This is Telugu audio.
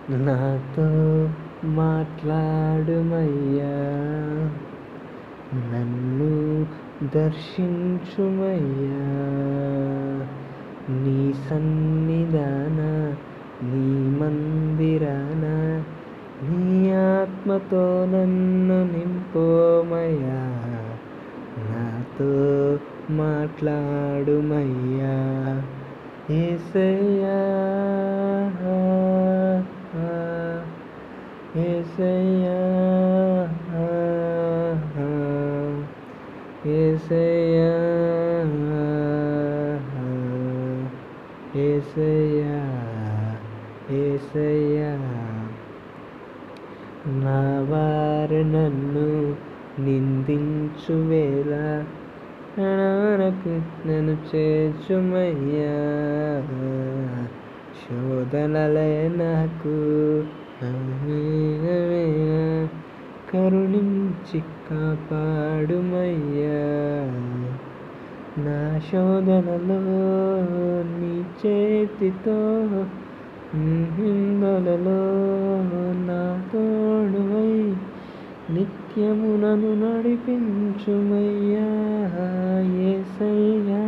నాతో మాట్లాడుమయ్యా, నన్ను దర్శించుమయ్యా. నీ సన్నిధాన, నీ మందిరాన, నీ ఆత్మతో నన్ను నింపోమయ్యా. నాతో మాట్లాడుమయ్యా యేసయ్యా, యేసయ్యా, యేసయ్యా, యేసయ్యా, యేసయ్యా. నా వారు నన్ను నిందించు వేళ నన్ను చేర్చుమయ్యా. శోధనలే నాకు కరుణించి కాపాడుమయ్యా. నా శోధనలో నీ చేతితో, నిందలలో నా తోడువై నిత్యము నన్ను నడిపించుమయ్యా. యేసయ్యా,